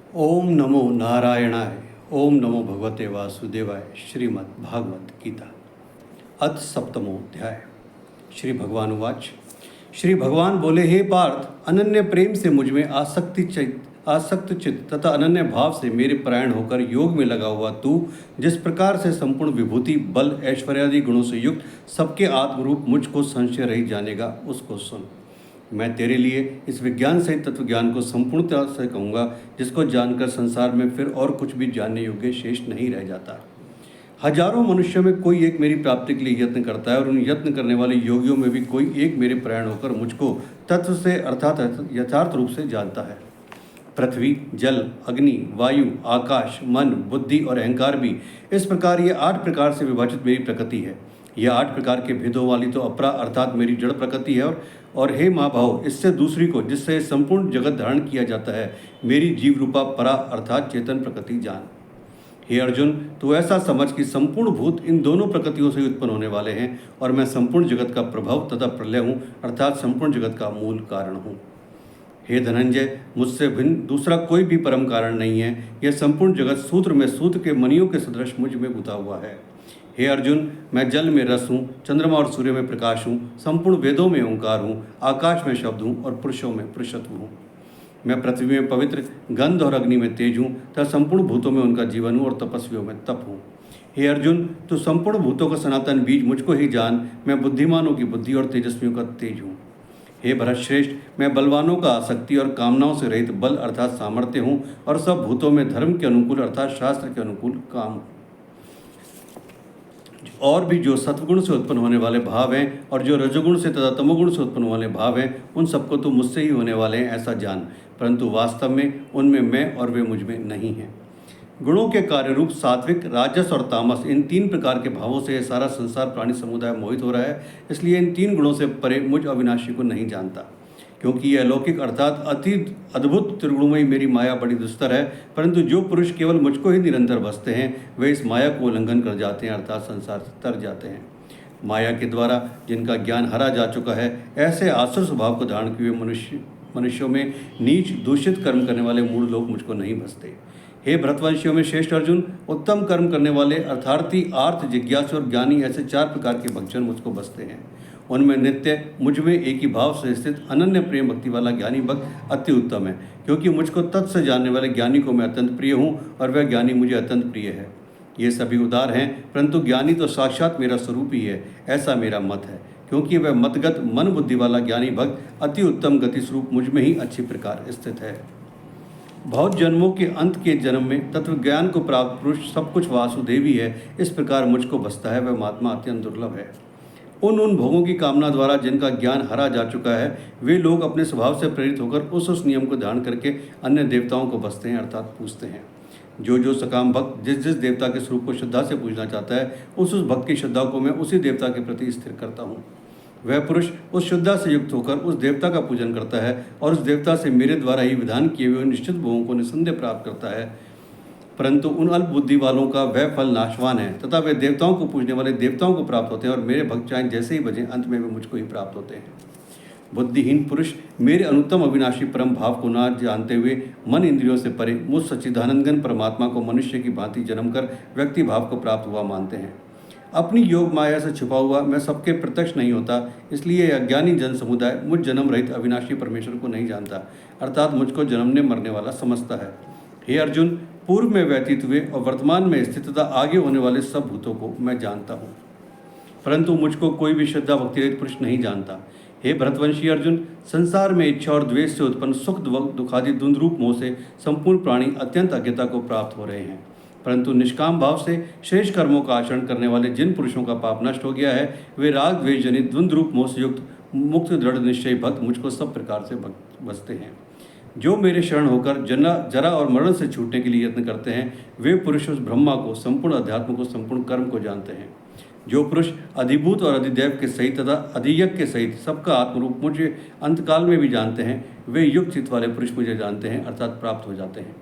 ओम नमो नारायणाय। ओम नमो भगवते वासुदेवाय। श्रीमद् भागवत गीता अथ सप्तमोऽध्याय। श्री भगवान उवाच। श्री भगवान बोले, हे पार्थ, अनन्य प्रेम से मुझ में आसक्त चित्त तथा अनन्य भाव से मेरे परायण होकर योग में लगा हुआ तू जिस प्रकार से संपूर्ण विभूति, बल, ऐश्वर्यादि गुणों से युक्त सबके आत्मरूप मुझको संशय रहित जानेगा, उसको सुन। मैं तेरे लिए इस विज्ञान सहित तत्व ज्ञान को संपूर्णता से कहूँगा, जिसको जानकर संसार में फिर और कुछ भी जानने योग्य शेष नहीं रह जाता। हजारों मनुष्यों में कोई एक मेरी प्राप्ति के लिए यत्न करता है, और उन यत्न करने वाले योगियों में भी कोई एक मेरे परायण होकर मुझको तत्व से अर्थात यथार्थ रूप से जानता है। पृथ्वी, जल, अग्नि, वायु, आकाश, मन, बुद्धि और अहंकार भी इस प्रकार ये 8 प्रकार से विभाजित मेरी प्रकृति है। यह 8 प्रकार के भेदों वाली तो अपरा अर्थात मेरी जड़ प्रकृति है, और हे महाभाव, इससे दूसरी को जिससे संपूर्ण जगत धारण किया जाता है, मेरी जीव रूपा परा अर्थात चेतन प्रकृति जान। हे अर्जुन, तू ऐसा समझ कि संपूर्ण भूत इन दोनों प्रकृतियों से उत्पन्न होने वाले हैं, और मैं संपूर्ण जगत का प्रभाव तथा प्रलय हूँ, अर्थात संपूर्ण जगत का मूल कारण हूँ। हे धनंजय, मुझसे भिन्न दूसरा कोई भी परम कारण नहीं है। यह संपूर्ण जगत सूत्र में सूत्र के मणियों के सदृश मुझ में गुथा हुआ है। हे अर्जुन, मैं जल में रस हूँ, चंद्रमा और सूर्य में प्रकाश हूँ, संपूर्ण वेदों में ओंकार हूँ, आकाश में शब्द हूँ और पुरुषों में पुरुषत्व हूँ। मैं पृथ्वी में पवित्र, गंध और अग्नि में तेज हूँ तथा संपूर्ण भूतों में उनका जीवन हूँ और तपस्वियों में तप हूँ। हे अर्जुन, तू संपूर्ण भूतों का सनातन बीज मुझको ही जान। मैं बुद्धिमानों की बुद्धि और तेजस्वियों का तेज हूँ। हे भरतश्रेष्ठ, मैं बलवानों का आसक्ति और कामनाओं से रहित बल अर्थात सामर्थ्य हूँ, और सब भूतों में धर्म के अनुकूल अर्थात शास्त्र के अनुकूल काम हूँ। और भी जो सत्वगुण से उत्पन्न होने वाले भाव हैं और जो रजोगुण से तथा तमोगुण से उत्पन्न वाले भाव हैं, उन सबको तो मुझसे ही होने वाले हैं ऐसा जान, परंतु वास्तव में उनमें मैं और वे मुझ में नहीं हैं। गुणों के कार्य रूप सात्विक, राजस और तामस, इन 3 प्रकार के भावों से यह सारा संसार प्राणी समुदाय मोहित हो रहा है। इसलिए इन 3 गुणों से परे मुझ अविनाशी को नहीं जानता, क्योंकि यह अलौकिक अर्थात अति अद्भुत त्रिगुणमयी मेरी माया बड़ी दुस्तर है। परंतु जो पुरुष केवल मुझको ही निरंतर बसते हैं, वे इस माया को उल्लंघन कर जाते हैं अर्थात संसार से तर जाते हैं। माया के द्वारा जिनका ज्ञान हरा जा चुका है, ऐसे आसुर स्वभाव को धारण किए हुए मनुष्यों में नीच दूषित कर्म करने वाले मूढ़ लोग मुझको नहीं बसते। हे भरतवंशियों में श्रेष्ठ अर्जुन, उत्तम कर्म करने वाले अर्थार्थी, आर्थ, जिज्ञासु और ज्ञानी, ऐसे 4 प्रकार के भक्तजन मुझको बसते हैं। उनमें नित्य मुझ में एक ही भाव से स्थित अनन्य प्रेम भक्ति वाला ज्ञानी भक्त अति उत्तम है, क्योंकि मुझको तत् से जानने वाले ज्ञानी को मैं अत्यंत प्रिय हूँ और वह ज्ञानी मुझे अत्यंत प्रिय है। ये सभी उदार हैं, परंतु ज्ञानी तो साक्षात मेरा स्वरूप ही है, ऐसा मेरा मत है, क्योंकि वह मतगत मन बुद्धि वाला ज्ञानी भक्त अति उत्तम गति स्वरूप मुझ में ही अच्छी प्रकार स्थित है। बहुत जन्मों के अंत के जन्म में तत्व ज्ञान को प्राप्त पुरुष सब कुछ वासुदेव ही है, इस प्रकार मुझको बसता है, वह महात्मा अत्यंत दुर्लभ है। उन भोगों की कामना द्वारा जिनका ज्ञान हरा जा चुका है, वे लोग अपने स्वभाव से प्रेरित होकर उस नियम को धारण करके अन्य देवताओं को बसते हैं अर्थात पूजते हैं। जो सकाम भक्त जिस देवता के स्वरूप को श्रद्धा से पूजना चाहता है, उस भक्त की श्रद्धा को मैं उसी देवता के प्रति स्थिर करता हूँ। वह पुरुष उस श्रद्धा से युक्त होकर उस देवता का पूजन करता है और उस देवता से मेरे द्वारा ही विधान किए हुए निश्चित भोगों को निसंदेह प्राप्त करता है। परंतु उन अल्प बुद्धि वालों का वह फल नाशवान है तथा वे देवताओं को पूजने वाले देवताओं को प्राप्त होते हैं, और मेरे भक्त चाहे जैसे ही बजें, अंत में वे मुझको ही प्राप्त होते हैं। बुद्धिहीन पुरुष मेरे अनुत्तम अविनाशी परम भाव को न जानते हुए मन इंद्रियों से परे मुझ सच्चिदानंदघन परमात्मा को मनुष्य की भांति जन्म कर व्यक्ति भाव को प्राप्त हुआ मानते हैं। अपनी योग माया से छिपा हुआ मैं सबके प्रत्यक्ष नहीं होता, इसलिए अज्ञानी जन समुदाय मुझ जन्म रहित अविनाशी परमेश्वर को नहीं जानता, अर्थात मुझको जन्मने मरने वाला समझता है। हे अर्जुन, पूर्व में व्यतीत हुए और वर्तमान में स्थित तथा आगे होने वाले सब भूतों को मैं जानता हूँ, परंतु मुझको कोई भी श्रद्धा भक्ति रहित पुरुष नहीं जानता। हे भरतवंशी अर्जुन, संसार में इच्छा और द्वेष से उत्पन्न सुख दुखादि द्वंद्वरूप मोह से संपूर्ण प्राणी अत्यंत अज्ञता को प्राप्त हो रहे हैं, परंतु निष्काम भाव से श्रेष्ठ कर्मों का आचरण करने वाले जिन पुरुषों का पाप नष्ट हो गया है, वे राग द्वेष जनित द्वंद्वरूप मोह से युक्त मुक्त दृढ़ निश्चय भक्त मुझको सब प्रकार से बसते हैं। जो मेरे शरण होकर जरा और मरण से छूटने के लिए यत्न करते हैं, वे पुरुष उस ब्रह्मा को, संपूर्ण अध्यात्म को, संपूर्ण कर्म को जानते हैं। जो पुरुष अधिभूत और अधिदैव के सहित तथा अधियज्ञ के सहित सबका आत्मरूप मुझे अंतकाल में भी जानते हैं, वे युक्त चित्त वाले पुरुष मुझे जानते हैं अर्थात प्राप्त हो जाते हैं।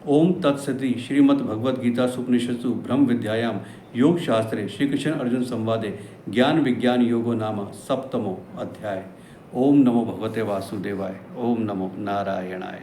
ओम तत्सति श्रीमद् भगवद गीता सुपनिषत्सु ब्रह्म विद्यायां योग शास्त्रे श्री कृष्ण अर्जुन संवादे ज्ञान विज्ञान योगो नाम सप्तमो अध्याय। ओम नमो भगवते वासुदेवाय। ओम नमो नारायणाय।